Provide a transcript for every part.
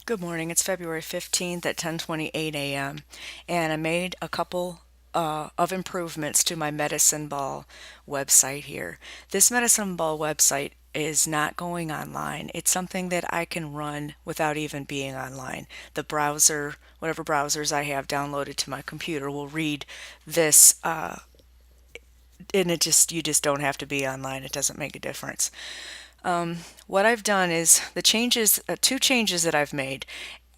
Good morning. It's February 15th at 10:28 a.m. and I made a couple of improvements to my Medicine Ball website here. This Medicine Ball website is not going online. It's something that I can run without even being online. The browser, whatever browsers I have downloaded to my computer, will read this, and you just don't have to be online. It doesn't make a difference. What I've done is the changes, two changes that I've made.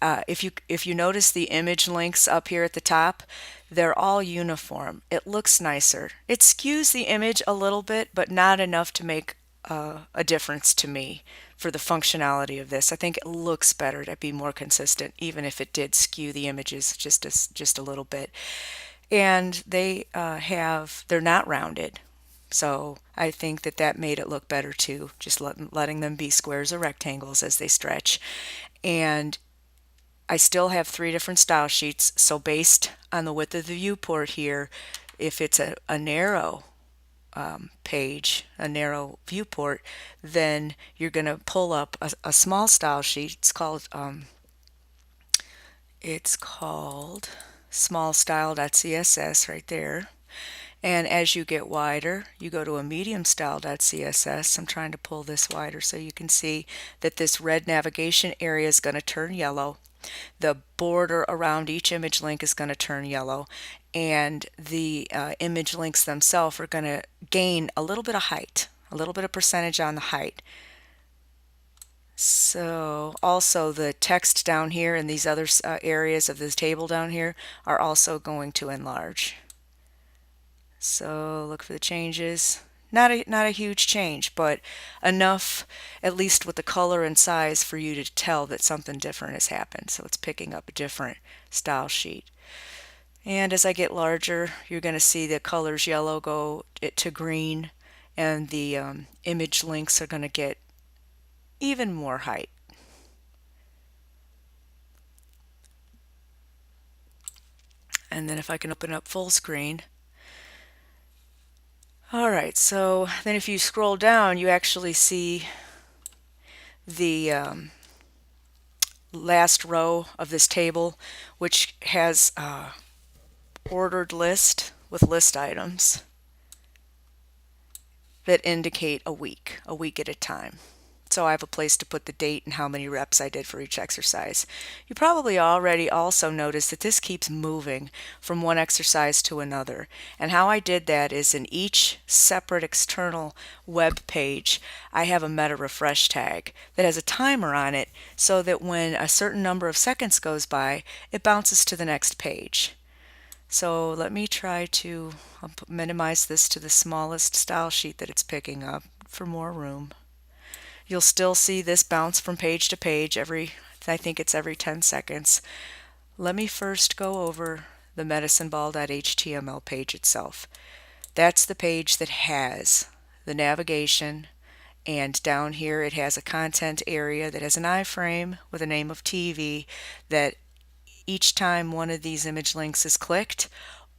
If you notice the image links up here at the top, they're all uniform. It looks nicer. It skews the image a little bit, but not enough to make a difference to me for the functionality of this. I think it looks better to be more consistent, even if it did skew the images just a little bit. And they're not rounded. So I think that made it look better too, just letting them be squares or rectangles as they stretch. And I still have three different style sheets. So based on the width of the viewport here, if it's a narrow page, a narrow viewport, then you're going to pull up a small style sheet. It's called smallstyle.css right there. And as you get wider, you go to a medium style.css. I'm trying to pull this wider so you can see that this red navigation area is going to turn yellow. The border around each image link is going to turn yellow. And the image links themselves are going to gain a little bit of height, a little bit of percentage on the height. So also the text down here and these other areas of this table down here are also going to enlarge. So look for the changes. Not a huge change, but enough, at least with the color and size, for you to tell that something different has happened. So it's picking up a different style sheet. And as I get larger, you're going to see the colors yellow go to green, and the image links are going to get even more height. And then if I can open up full screen. Alright, so then if you scroll down, you actually see the last row of this table, which has a ordered list with list items that indicate a week at a time. So I have a place to put the date and how many reps I did for each exercise. You probably already also noticed that this keeps moving from one exercise to another. And how I did that is in each separate external web page, I have a MetaRefresh tag that has a timer on it so that when a certain number of seconds goes by, it bounces to the next page. So let me try to minimize this to the smallest style sheet that it's picking up for more room. You'll still see this bounce from page to page I think it's every 10 seconds. Let me first go over the medicineball.html page itself. That's the page that has the navigation, and down here it has a content area that has an iframe with a name of TV that each time one of these image links is clicked,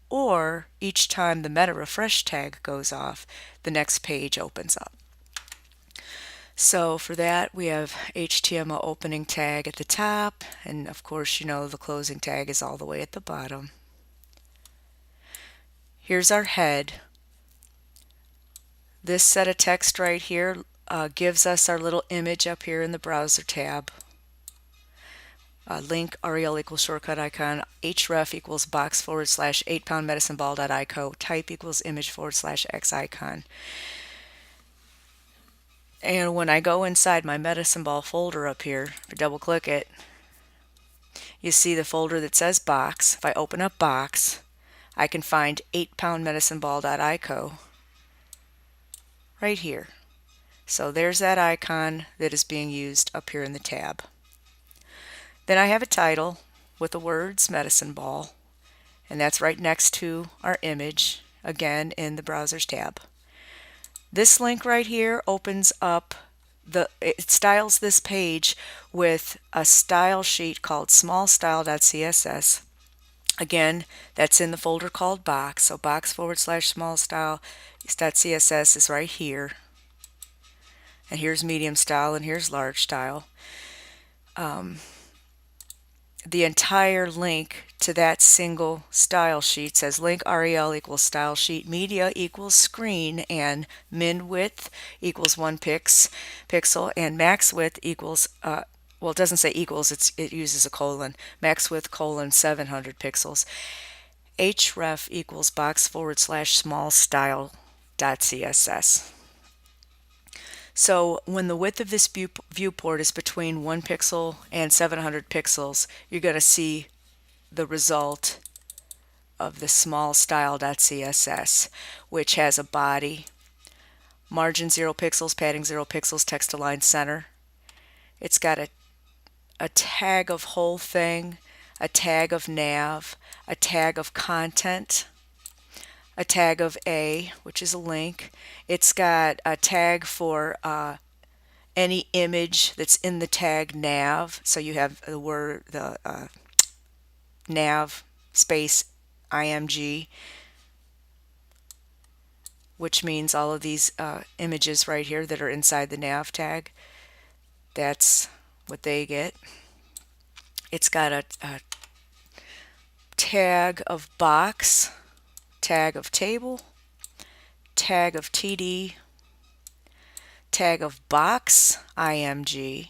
or each time the MetaRefresh tag goes off, the next page opens up. So for that, we have HTML opening tag at the top, and of course, you know, the closing tag is all the way at the bottom. Here's our head. This set of text right here gives us our little image up here in the browser tab. Link rel equals shortcut icon, href equals box / 8poundmedicineball.ico, type equals image / x icon. And when I go inside my Medicine Ball folder up here, if I double click it, you see the folder that says box. If I open up box, I can find 8poundmedicineball.ico right here. So there's that icon that is being used up here in the tab. Then I have a title with the words Medicine Ball, and that's right next to our image, again in the browser's tab. This link right here opens up it styles this page with a style sheet called smallstyle.css. Again, that's in the folder called box. So box / smallstyle.css is right here. And here's medium style and here's large style. the entire link to that single style sheet says link rel equals style sheet media equals screen, and min width equals 1 pixel, and max width equals well, it doesn't say equals, it uses a colon, max width colon 700 pixels. href equals box / small style.css. So when the width of this viewport is between 1 pixel and 700 pixels, you're going to see the result of the small style.css, which has a body, margin 0 pixels, padding 0 pixels, text align center. It's got a tag of whole thing, a tag of nav, a tag of content, a tag of A, which is a link. It's got a tag for any image that's in the tag nav. So you have the word, the nav space img, which means all of these images right here that are inside the nav tag, that's what they get. It's got a tag of box, tag of table, tag of TD, tag of box img,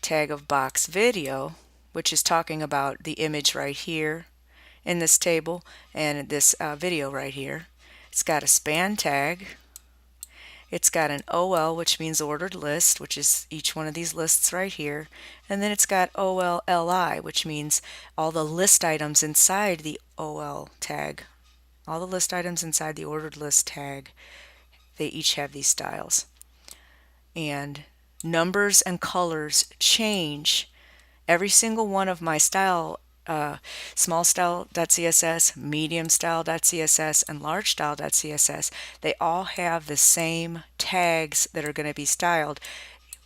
tag of box video, which is talking about the image right here in this table and this video right here. It's got a span tag. It's got an OL, which means ordered list, which is each one of these lists right here. And then it's got OLLI, which means all the list items inside the OL tag. All the list items inside the ordered list tag, they each have these styles. And numbers and colors change. Every single one of my style, small style.css, medium style.css, and large style.css, they all have the same tags that are going to be styled.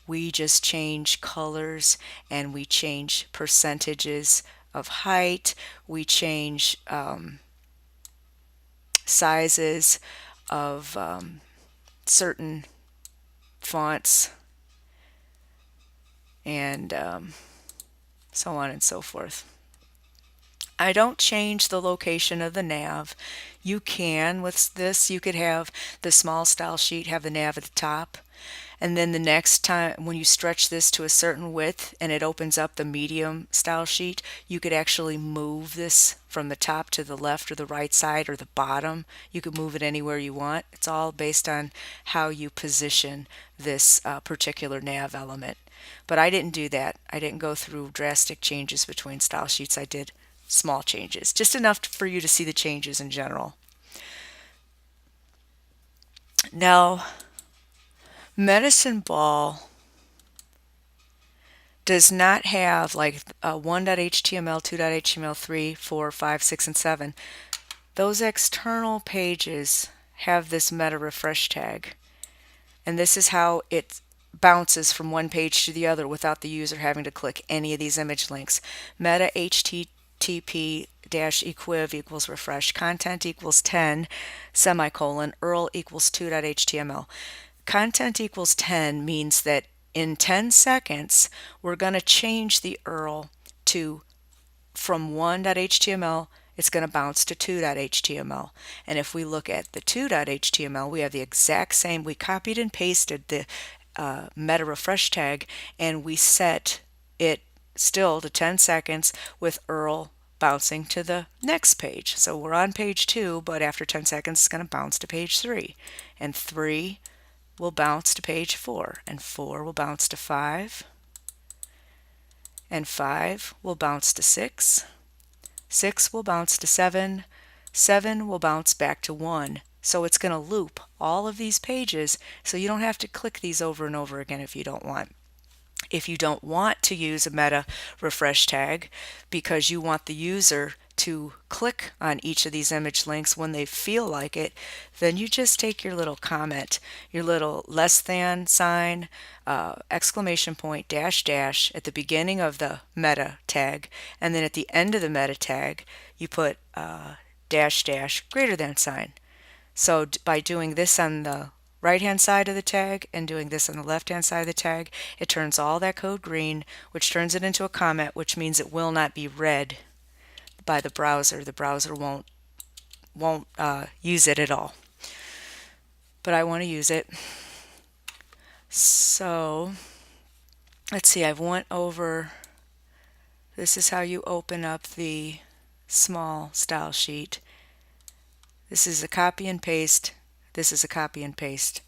We just change colors and we change percentages of height. We change sizes of certain fonts, and so on and so forth. I don't change the location of the nav. You can with this. You could have the small style sheet have the nav at the top, and then the next time when you stretch this to a certain width and it opens up the medium style sheet, you could actually move this from the top to the left or the right side or the bottom. You could move it anywhere you want. It's all based on how you position this particular nav element. But I didn't do that. I didn't go through drastic changes between style sheets. I did small changes, just enough for you to see the changes in general. Now, Medicine Ball does not have like 1.html, 2.html, 3, 4, 5, 6, and 7. Those external pages have this meta refresh tag, and this is how it bounces from one page to the other without the user having to click any of these image links. Meta http -equiv equals refresh, content equals 10, semicolon, URL equals 2.html. Content equals 10 means that in 10 seconds we're going to change the URL to, from 1.html, it's going to bounce to 2.html. And if we look at the 2.html, we have the exact same. We copied and pasted the meta refresh tag, and we set it still to 10 seconds with URL bouncing to the next page. So we're on page 2, but after 10 seconds it's going to bounce to page 3, and 3 will bounce to page 4, and 4 will bounce to 5, and 5 will bounce to 6, 6 will bounce to 7, 7 will bounce back to 1. So it's going to loop all of these pages, so you don't have to click these over and over again if you don't want. If you don't want to use a meta refresh tag because you want the user to click on each of these image links when they feel like it, then you just take your little comment, your little less than sign, exclamation point, dash dash at the beginning of the meta tag, and then at the end of the meta tag you put dash dash greater than sign. So by doing this on the right hand side of the tag and doing this on the left hand side of the tag, it turns all that code green, which turns it into a comment, which means it will not be read by the browser. The browser won't use it at all. But I want to use it. So let's see, I've went over, this is how you open up the small style sheet. This is a copy and paste. This is a copy and paste.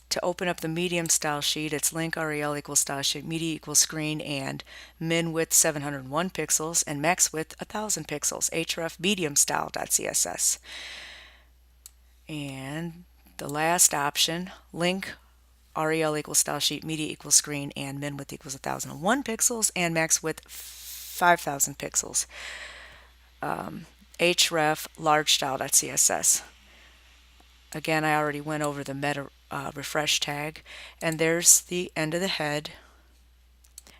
To open up the medium style sheet, it's link rel equals style sheet, media equals screen, and min width 701 pixels and max width 1000 pixels, href medium style.css. And the last option, link rel equals style sheet, media equals screen, and min width equals 1001 pixels and max width 5000 pixels, href large style.css. Again, I already went over the meta refresh tag, and there's the end of the head.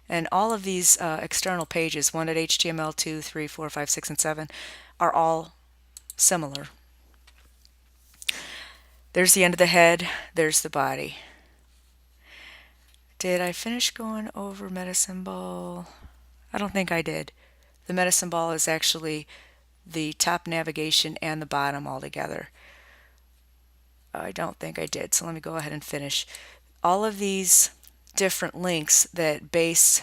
And all of these external pages, 1.html, 2, 3, 4, 5, 6, and 7, are all similar. There's the end of the head, there's the body. Did I finish going over meta symbol? I don't think I did. The meta symbol is actually the top navigation and the bottom all together. I don't think I did, so let me go ahead and finish. All of these different links that base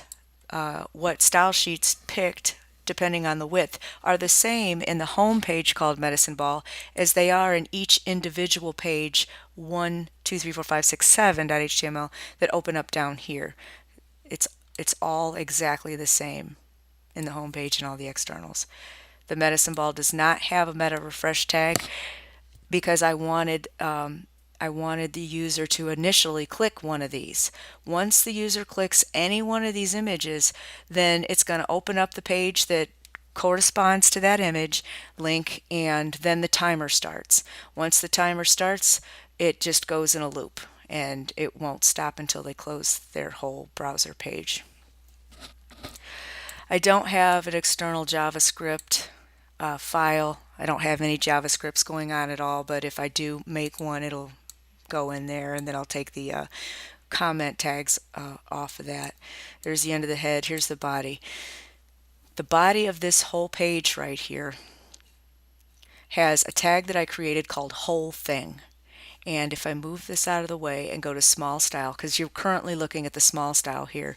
what style sheets picked depending on the width are the same in the home page called Medicine Ball as they are in each individual page 1, 2, 3, 4, 5, 6, 7.html that open up down here. It's all exactly the same in the home page and all the externals. The Medicine Ball does not have a meta refresh tag because I wanted the user to initially click one of these. Once the user clicks any one of these images, then it's going to open up the page that corresponds to that image link, and then the timer starts. Once the timer starts, it just goes in a loop, and it won't stop until they close their whole browser page. I don't have an external JavaScript file. I don't have any JavaScripts going on at all, but if I do make one, it'll go in there, and then I'll take the comment tags off of that. There's the end of the head. Here's the body. The body of this whole page right here has a tag that I created called whole thing. And if I move this out of the way and go to small style, because you're currently looking at the small style here,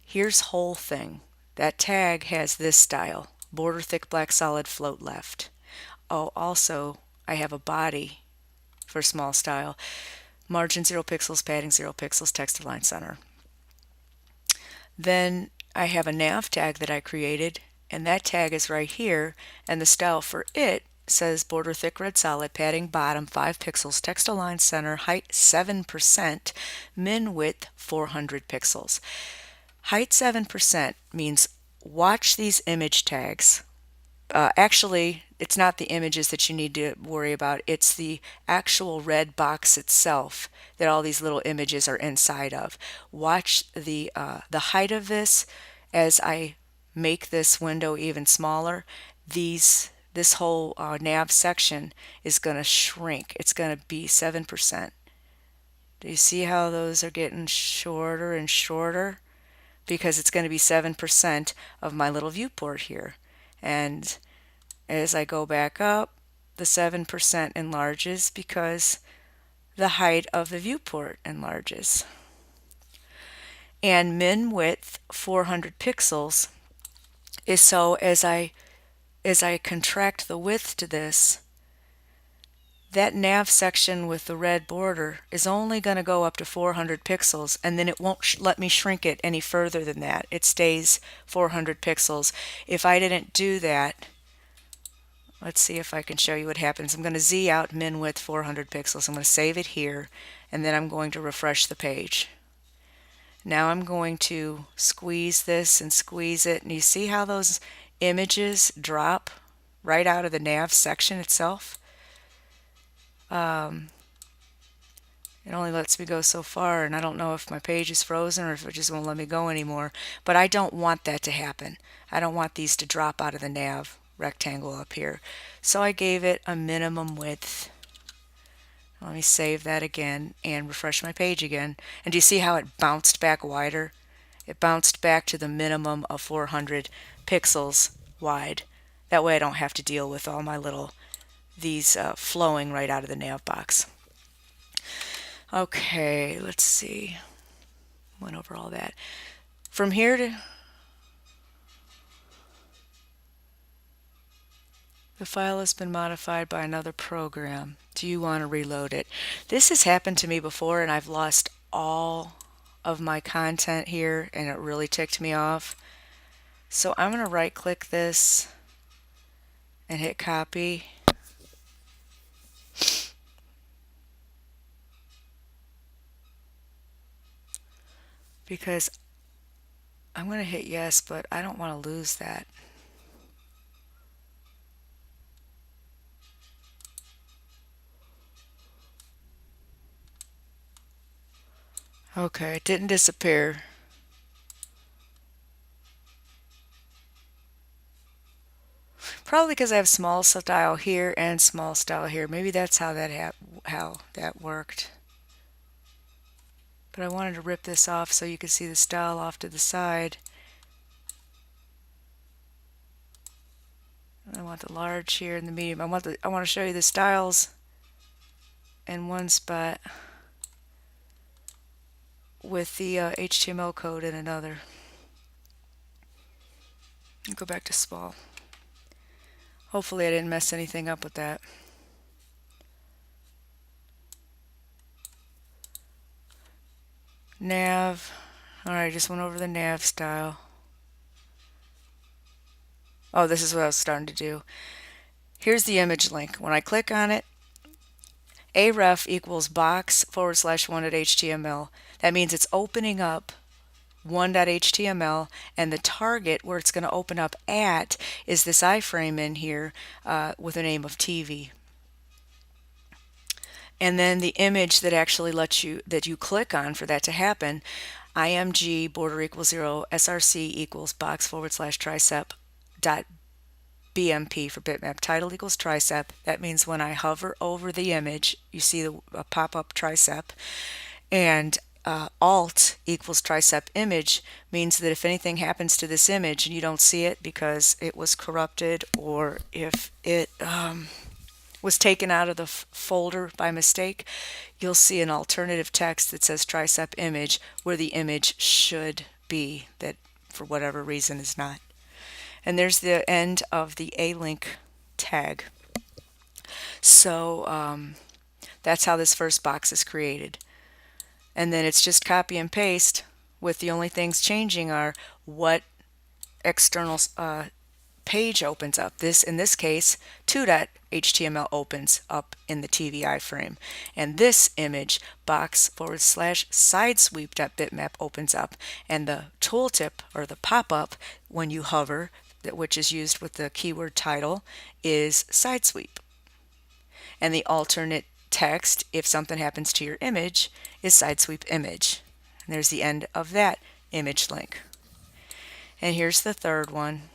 here's whole thing. That tag has this style, border thick black solid float left. Oh, also I have a body for small style, margin 0 pixels, padding 0 pixels, text align center. Then I have a nav tag that I created, and that tag is right here, and the style for it says border thick red solid, padding bottom 5 pixels, text align center, height 7%, min width 400 pixels. Height 7% means watch these image tags. Actually, it's not the images that you need to worry about. It's the actual red box itself that all these little images are inside of. Watch the height of this as I make this window even smaller. This whole nav section is going to shrink. It's going to be 7%. Do you see how those are getting shorter and shorter? Because it's going to be 7% of my little viewport here. And as I go back up, the 7% enlarges because the height of the viewport enlarges. And min width 400 pixels is so as I contract the width to this, that nav section with the red border is only going to go up to 400 pixels, and then it won't let me shrink it any further than that. It stays 400 pixels. If I didn't do that, let's see if I can show you what happens. I'm going to Z out min width 400 pixels. I'm going to save it here, and then I'm going to refresh the page. Now I'm going to squeeze this and squeeze it, and you see how those images drop right out of the nav section itself? It only lets me go so far, and I don't know if my page is frozen or if it just won't let me go anymore. But I don't want that to happen. I don't want these to drop out of the nav rectangle up here. So I gave it a minimum width Let me save that again and refresh my page again. And do you see how it bounced back wider? It bounced back to the minimum of 400 pixels wide. That way I don't have to deal with all my these flowing right out of the nav box. Okay, let's see. Went over all that. From here to the file has been modified by another program. Do you want to reload it? This has happened to me before and I've lost all of my content here and it really ticked me off. So I'm going to right click this and hit copy. Because I'm going to hit yes, but I don't want to lose that. Okay, it didn't disappear. Probably because I have small style here and small style here. Maybe that's how that worked. But I wanted to rip this off so you could see the style off to the side. I want the large here and the medium. I want to show you the styles in one spot with the HTML code in another. Go back to small. Hopefully I didn't mess anything up with that. Nav. Alright, just went over the nav style. Oh, this is what I was starting to do. Here's the image link. When I click on it, aref equals box/1.html. That means it's opening up 1.html, and the target where it's going to open up at is this iframe in here with the name of TV. And then the image that actually that you click on for that to happen, img border equals 0, src equals box/tricep dot BMP for bitmap, title equals tricep. That means when I hover over the image, you see a pop-up tricep, and alt equals tricep image means that if anything happens to this image and you don't see it because it was corrupted, or if it was taken out of the folder by mistake, you'll see an alternative text that says tricep image where the image should be, that for whatever reason is not. And there's the end of the A-link tag. So that's how this first box is created. And then it's just copy and paste, with the only things changing are what external page opens up. In this case, 2.html opens up in the TV iframe. And this image, box/sidesweep.bitmap opens up. And the tooltip, or the pop-up, when you hover, which is used with the keyword title, is sidesweep. And the alternate text, if something happens to your image, is sidesweep image. And there's the end of that image link. And here's the third one.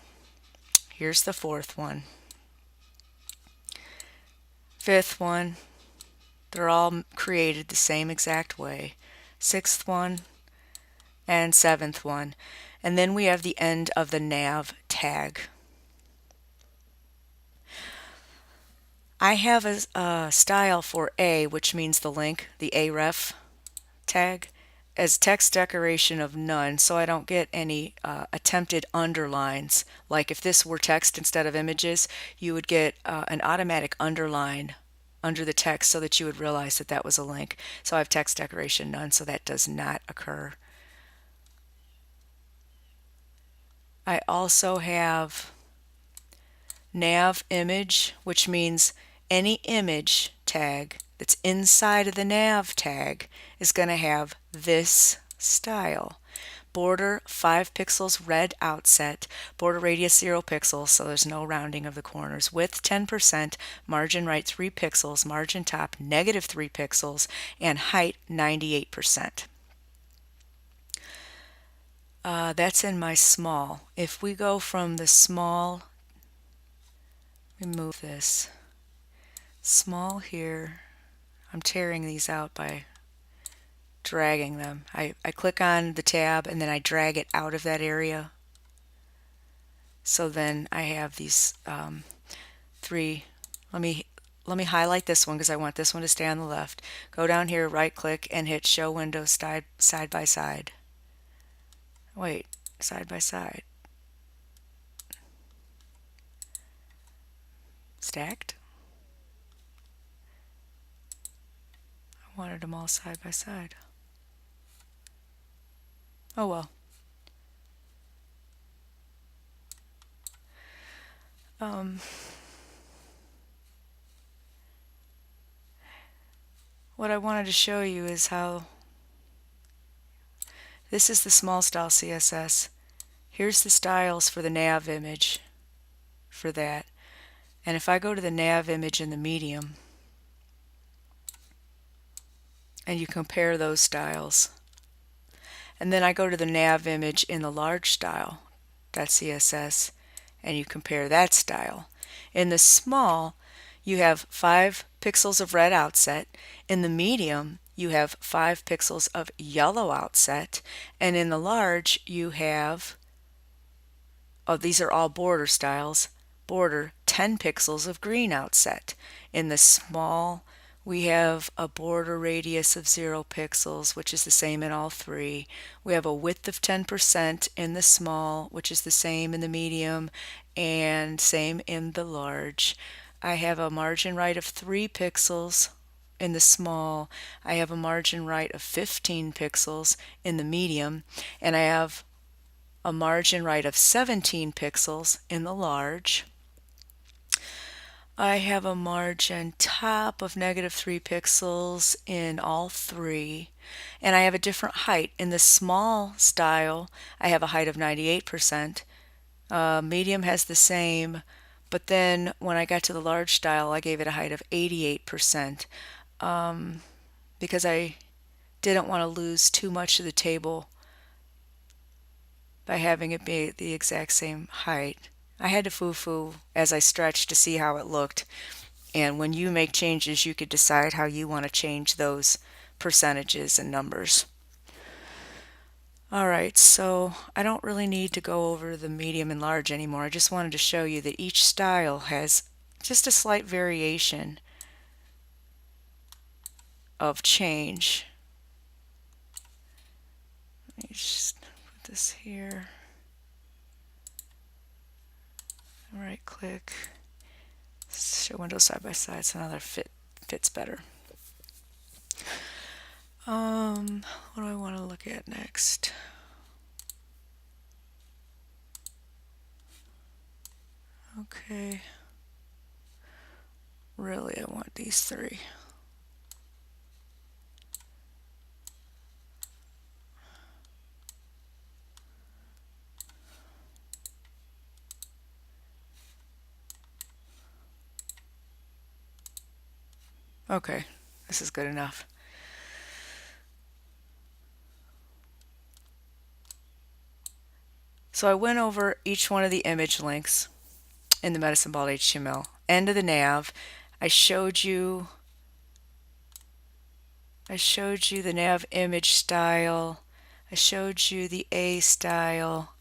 Here's the fourth one. Fifth one. They're all created the same exact way. Sixth one and seventh one. And then we have the end of the nav tag. I have a style for A, which means the link, the aref tag, as text decoration of none, so I don't get any attempted underlines. Like if this were text instead of images, you would get an automatic underline under the text so that you would realize that that was a link. So I have text decoration none, so that does not occur. I also have nav image, which means any image tag that's inside of the nav tag is going to have this style. Border 5 pixels red outset, border radius 0 pixels, so there's no rounding of the corners, width 10%, margin right 3 pixels, margin top -3 pixels, and height 98%. That's in my small. If we go from the small, remove this small here, I'm tearing these out by dragging them. I click on the tab and then I drag it out of that area. So then I have these three. Let me highlight this one because I want this one to stay on the left. Go down here, right click, and hit Show Windows side by side. Wait, side by side. Stacked? I wanted them all side by side. Oh well. What I wanted to show you is how this is the small style CSS. Here's the styles for the nav image for that. And if I go to the nav image in the medium and you compare those styles, and then I go to the nav image in the large style .css and you compare that style. In the small, you have 5 pixels of red outset. In the medium, you have 5 pixels of yellow outset. And in the large, you have, oh, these are all border styles, border 10 pixels of green outset. In the small, we have a border radius of 0 pixels, which is the same in all 3. We have a width of 10% in the small, which is the same in the medium and same in the large. I have a margin right of 3 pixels in the small. I have a margin right of 15 pixels in the medium, and I have a margin right of 17 pixels in the large. I have a margin top of -3 pixels in all 3, and I have a different height. In the small style, I have a height of 98%. Medium has the same, but then when I got to the large style, I gave it a height of 88% because I didn't want to lose too much of the table by having it be the exact same height. I had to foo-foo as I stretched to see how it looked. And when you make changes, you could decide how you want to change those percentages and numbers. Alright, so I don't really need to go over the medium and large anymore. I just wanted to show you that each style has just a slight variation of change. Let me just put this here. Right click, show window side by side, so now that fits better. What do I want to look at next? Okay, really I want these 3. Okay, this is good enough. So I went over each one of the image links in the Medicine Ball HTML. End of the nav. I showed you the nav image style. I showed you the A style.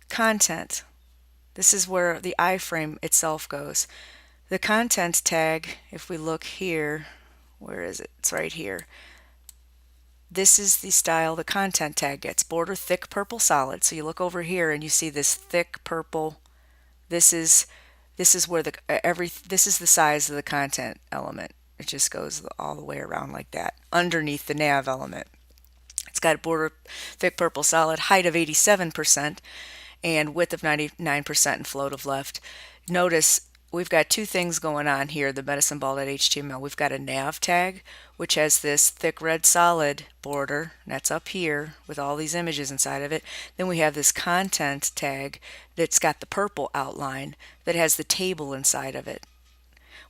Content. This is where the iframe itself goes. The content tag, if we look here, where is it? It's right here. This is the style the content tag gets. Border thick purple solid. So you look over here and you see this thick purple. This is where this is the size of the content element. It just goes all the way around like that underneath the nav element. It's got a border thick purple solid, height of 87%, and width of 99% and float of left. Notice we've got 2 things going on here, the medicine ball.html. We've got a nav tag, which has this thick red solid border, and that's up here with all these images inside of it. Then we have this content tag that's got the purple outline that has the table inside of it.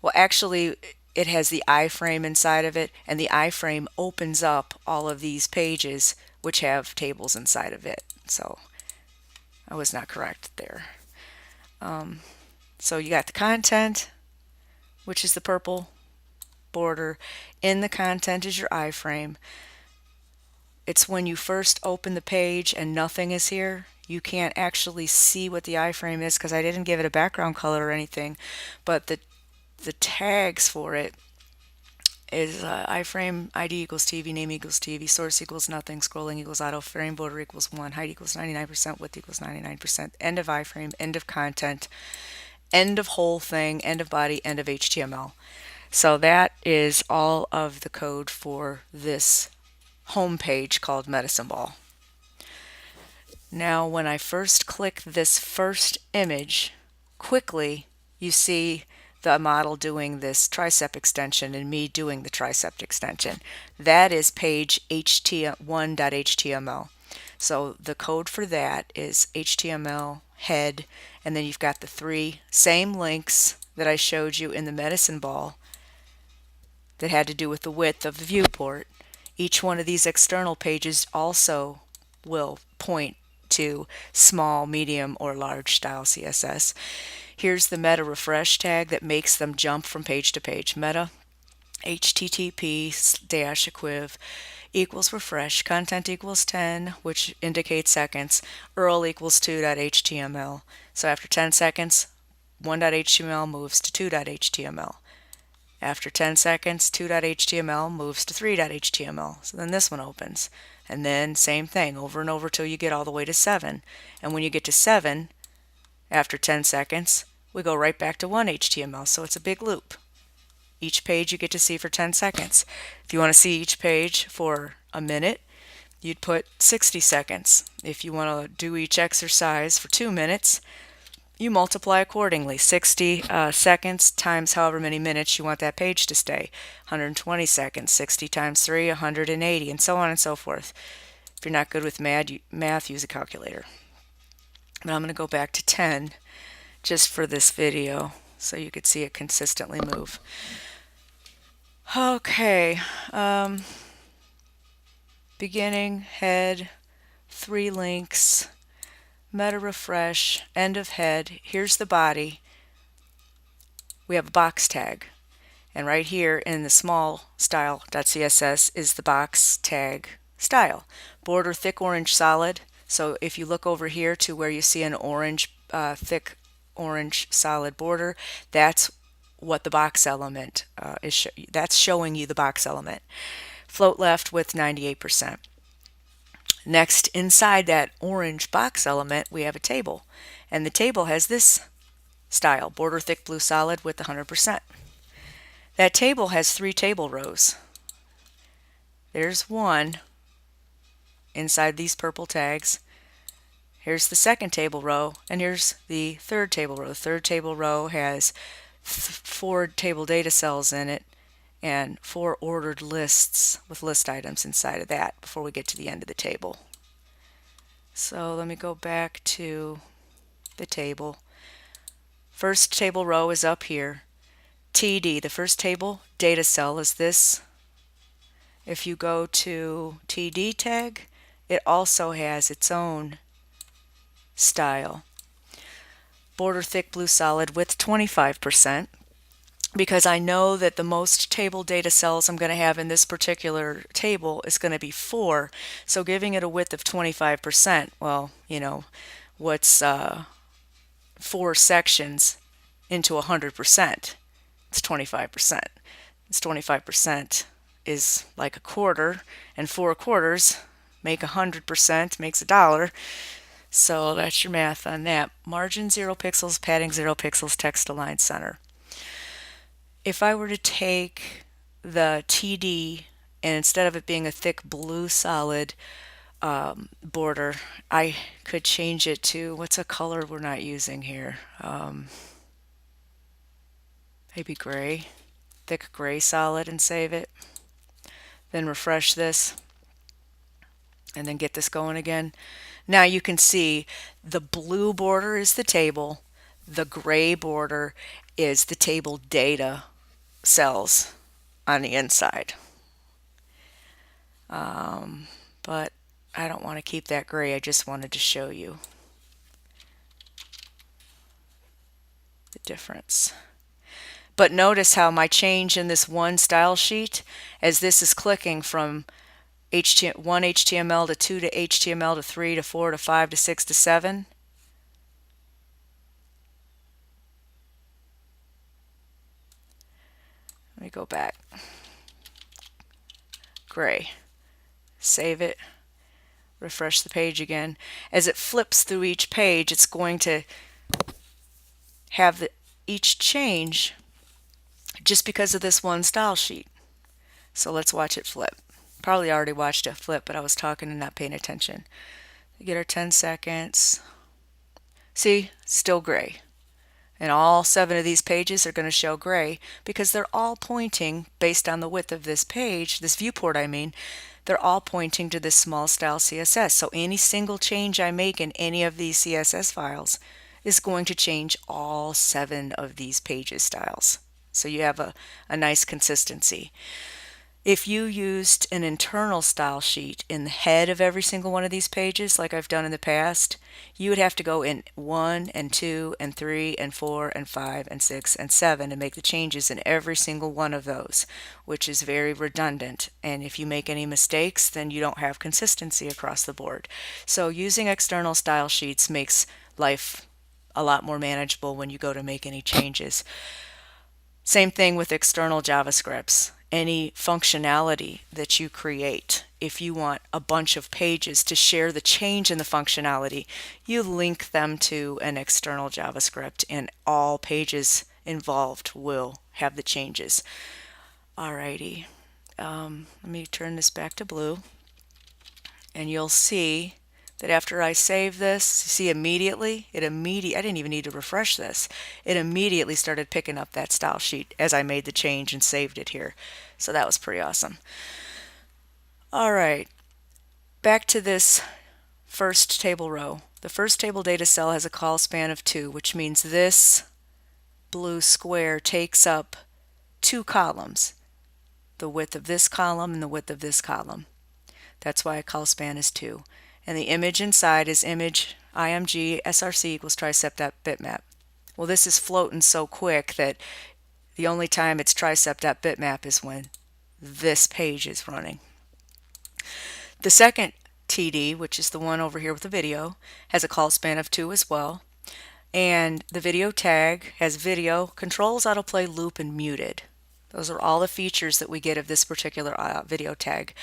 Well, actually, it has the iframe inside of it, and the iframe opens up all of these pages which have tables inside of it. So I was not correct there. So you got the content, which is the purple border. In the content is your iframe. It's when you first open the page and nothing is here. You can't actually see what the iframe is because I didn't give it a background color or anything, but the tags for it is iframe ID equals TV, name equals TV, source equals nothing, scrolling equals auto, frame border equals 1, height equals 99%, width equals 99%, end of iframe, end of content, end of whole thing, end of body, end of HTML. So that is all of the code for this home page called Medicine Ball. Now when I first click this first image, quickly you see the model doing this tricep extension and me doing the tricep extension. That is page ht1.html. So the code for that is HTML head, and then you've got the 3 same links that I showed you in the medicine ball that had to do with the width of the viewport. Each one of these external pages also will point to small, medium, or large style CSS. Here's the meta refresh tag that makes them jump from page to page. Meta http:/equiv equals refresh, content equals 10, which indicates seconds, URL equals 2.html. So after 10 seconds, 1.html moves to 2.html. After 10 seconds, 2.html moves to 3.html. So then this one opens. And then same thing over and over till you get all the way to 7. And when you get to 7, after 10 seconds, we go right back to 1.html. So it's a big loop. Each page you get to see for 10 seconds. If you want to see each page for a minute, you'd put 60 seconds. If you want to do each exercise for 2 minutes, you multiply accordingly. 60 seconds times however many minutes you want that page to stay. 120 seconds, 60 times 3, 180, and so on and so forth. If you're not good with math, use a calculator. But I'm going to go back to 10 just for this video so you could see it consistently move. Okay, beginning, head, 3 links, meta refresh, end of head. Here's the body. We have a box tag, and right here in the small style.css is the box tag style. Border thick orange solid. So if you look over here to where you see an orange, thick orange solid border, that's what the box element is. That's showing you the box element. Float left width 98%. Next, inside that orange box element, we have a table, and the table has this style: border thick blue solid width 100%. That table has 3 table rows. There's one inside these purple tags. Here's the second table row, and here's the third table row. The third table row has 4 table data cells in it and 4 ordered lists with list items inside of that before we get to the end of the table. So let me go back to the table. First table row is up here. TD, the first table data cell, is this. If you go to TD tag, it also has its own style. Border thick blue solid width 25%, because I know that the most table data cells I'm going to have in this particular table is going to be 4. So giving it a width of 25%, well, you know, what's 4 sections into 100%? It's 25%. It's 25% is like a quarter, and 4 quarters make 100%, makes $1. So that's your math on that. Margin 0 pixels, padding 0 pixels, text align center. If I were to take the TD and instead of it being a thick blue solid border, I could change it to, what's a color we're not using here? Maybe gray. Thick gray solid, and save it. Then refresh this and then get this going again. Now you can see the blue border is the table, the gray border is the table data cells on the inside. But I don't want to keep that gray, I just wanted to show you the difference. But notice how my change in this one style sheet, as this is clicking from one HTML to 2 to HTML to 3 to 4 to 5 to 6 to 7. Let me go back. Gray. Save it. Refresh the page again. As it flips through each page, it's going to have each change just because of this one style sheet. So let's watch it flip. Probably already watched it flip, but I was talking and not paying attention. We get our 10 seconds. See, still gray. And all 7 of these pages are going to show gray because they're all pointing, based on the width of this page, this viewport I mean, they're all pointing to this small style CSS. So any single change I make in any of these CSS files is going to change all 7 of these pages styles. So you have a nice consistency. If you used an internal style sheet in the head of every single one of these pages, like I've done in the past, you would have to go in 1 and 2 and 3 and 4 and 5 and 6 and 7 and make the changes in every single one of those, which is very redundant. And if you make any mistakes, then you don't have consistency across the board. So using external style sheets makes life a lot more manageable when you go to make any changes. Same thing with external JavaScripts. Any functionality that you create, if you want a bunch of pages to share the change in the functionality, you link them to an external JavaScript and all pages involved will have the changes. Alrighty, let me turn this back to blue and you'll see that after I save this, see immediately, I didn't even need to refresh this. It immediately started picking up that style sheet as I made the change and saved it here. So that was pretty awesome. All right, back to this first table row. The first table data cell has a call span of 2, which means this blue square takes up 2 columns, the width of this column and the width of this column. That's why a call span is 2. And the image inside is image img src equals tricep.bitmap. Well, this is floating so quick that the only time it's tricep.bitmap is when this page is running. The second TD, which is the one over here with the video, has a call span of 2 as well. And the video tag has video, controls, autoplay, loop, and muted. Those are all the features that we get of this particular video tag.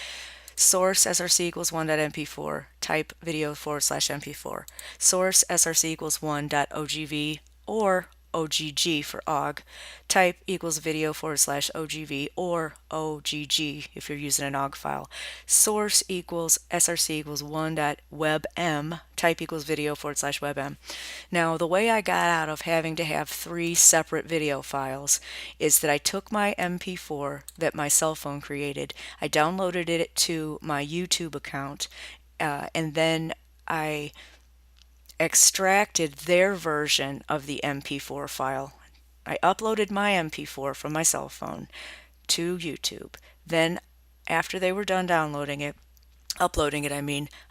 Source src equals 1.mp4, type video /mp4. Source src equals 1.ogv or OGG for OGG. Type equals video /OGV or OGG if you're using an OGG file. Source equals src equals 1.webm. Type equals video /webm. Now, the way I got out of having to have 3 separate video files is that I took my MP4 that my cell phone created, I downloaded it to my YouTube account, and then I extracted their version of the MP4 file. I uploaded my MP4 from my cell phone to YouTube. Then, after they were done uploading it,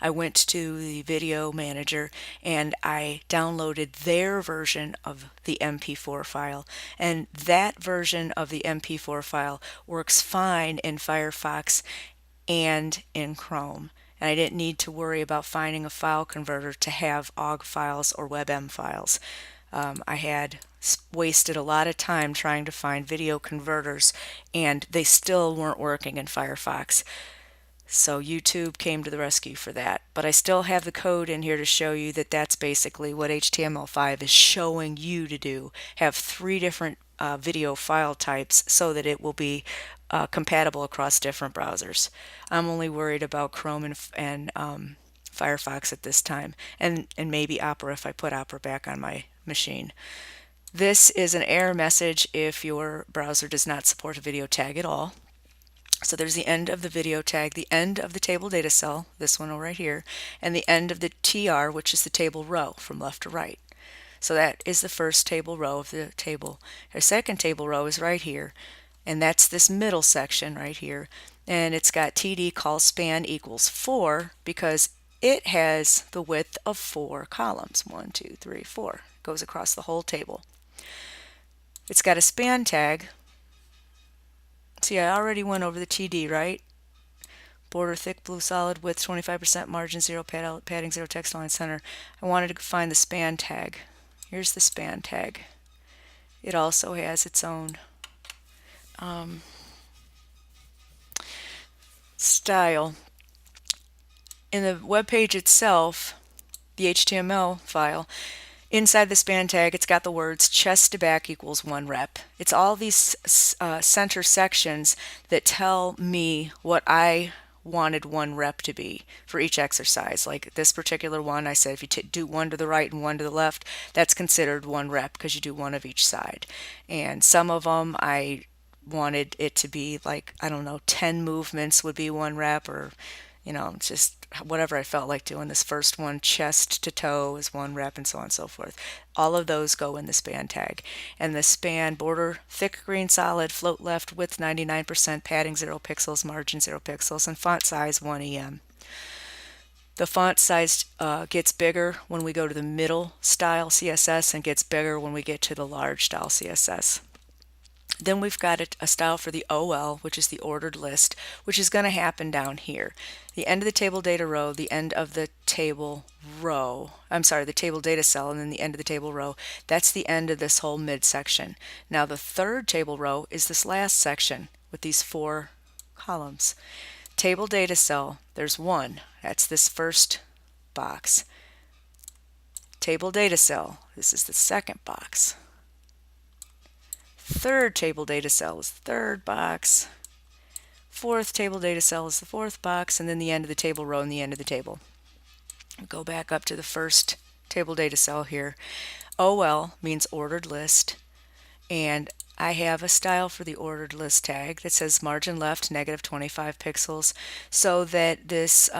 I went to the video manager and I downloaded their version of the MP4 file. And that version of the MP4 file works fine in Firefox and in Chrome. And I didn't need to worry about finding a file converter to have OGG files or WebM files. I had wasted a lot of time trying to find video converters, and they still weren't working in Firefox. So YouTube came to the rescue for that. But I still have the code in here to show you that that's basically what HTML5 is showing you to do. Have 3 different video file types so that it will be compatible across different browsers. I'm only worried about Chrome and Firefox at this time, and maybe Opera if I put Opera back on my machine. This is an error message if your browser does not support a video tag at all. So there's the end of the video tag, the end of the table data cell, this one right here, and the end of the TR, which is the table row from left to right. So that is the first table row of the table. Our second table row is right here, and that's this middle section right here. And it's got TD call span equals 4 because it has the width of 4 columns. 1, 2, 3, 4. Goes across the whole table. It's got a span tag. See, I already went over the TD, right? Border thick blue solid, width 25%, margin 0, padding 0, text align center. I wanted to find the span tag. Here's the span tag. It also has its own style. In the web page itself, the HTML file, inside the span tag, it's got the words chest to back equals 1 rep. It's all these center sections that tell me what I wanted 1 rep to be for each exercise. Like this particular one, I said if you do 1 to the right and 1 to the left, that's considered 1 rep because you do 1 of each side. And some of them I wanted it to be like, I don't know, 10 movements would be 1 rep, or just whatever I felt like doing. This first one, chest to toe, is 1 rep, and so on and so forth. All of those go in the span tag. And the span border, thick green solid, float left, width 99%, padding 0 pixels, margin 0 pixels, and font size 1 EM. The font size gets bigger when we go to the middle style CSS and gets bigger when we get to the large style CSS. Then we've got a style for the OL, which is the ordered list, which is going to happen down here. The end of the table data row, the end of the table row, the table data cell, and then the end of the table row. That's the end of this whole midsection. Now the third table row is this last section with these 4 columns. Table data cell, there's 1. That's this first box. Table data cell, this is the second box. Third table data cell is the third box. Fourth table data cell is the fourth box, and then the end of the table row and the end of the table. We'll go back up to the first table data cell here. OL means ordered list, and I have a style for the ordered list tag that says margin left negative 25 pixels, so that this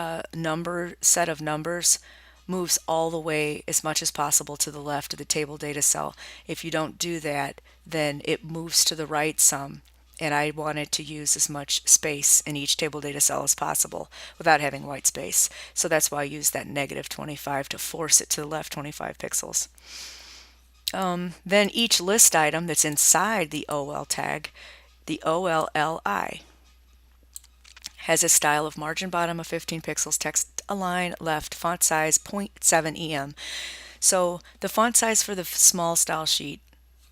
set of numbers moves all the way as much as possible to the left of the table data cell. If you don't do that, then it moves to the right some, and I wanted to use as much space in each table data cell as possible without having white space. So that's why I used that negative 25 to force it to the left 25 pixels. Then each list item that's inside the OL tag, the OLLI, has a style of margin bottom of 15 pixels, text align left, font size 0.7 EM. So the font size for the small style sheet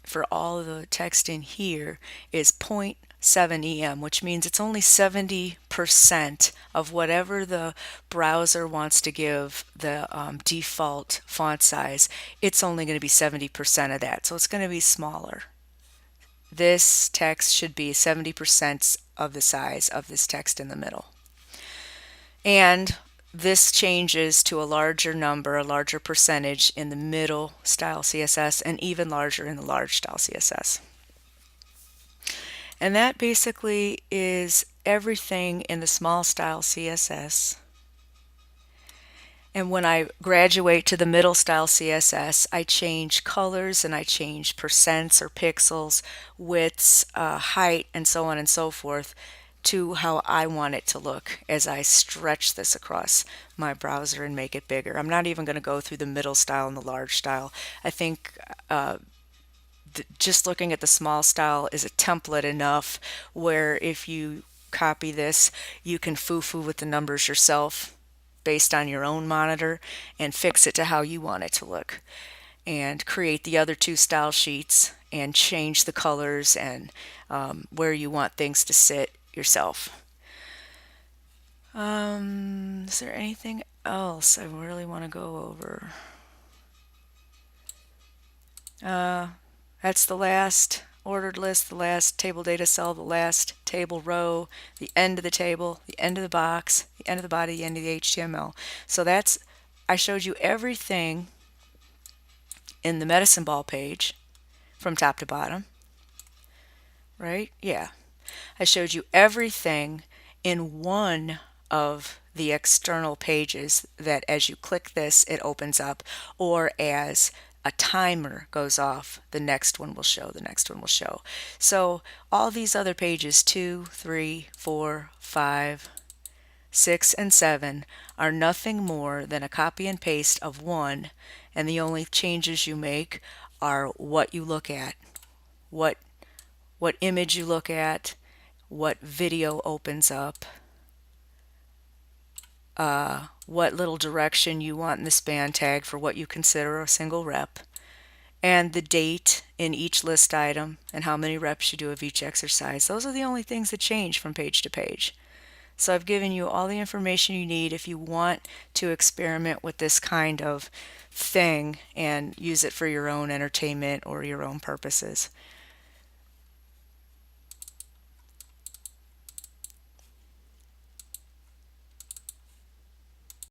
for all of the text in here is 0.7 EM, which means it's only 70% of whatever the browser wants to give the default font size. It's only going to be 70% of that, so it's going to be smaller. This text should be 70% of the size of this text in the middle. And this changes to a larger number, a larger percentage in the middle style CSS, and even larger in the large style CSS. And that basically is everything in the small style CSS. And when I graduate to the middle style CSS, I change colors and I change percents or pixels, widths, height, and so on and so forth to how I want it to look as I stretch this across my browser and make it bigger. I'm not even going to go through the middle style and the large style. I think just looking at the small style is a template enough where if you copy this, you can foo-foo with the numbers yourself based on your own monitor and fix it to how you want it to look, and create the other 2 style sheets and change the colors and where you want things to sit yourself. Is there anything else I really want to go over? That's the last ordered list, the last table data cell, the last table row, the end of the table, the end of the box, the end of the body, the end of the HTML. So I showed you everything in the medicine ball page from top to bottom, right? Yeah. I showed you everything in one of the external pages that as you click this, it opens up, or as a timer goes off, the next one will show, the next one will show. So all these other pages, 2, 3, 4, 5, 6, and 7 are nothing more than a copy and paste of one, and the only changes you make are what you look at what image you look at, what video opens up, what little direction you want in the span tag for what you consider a single rep, and the date in each list item and how many reps you do of each exercise. Those are the only things that change from page to page. So I've given you all the information you need if you want to experiment with this kind of thing and use it for your own entertainment or your own purposes.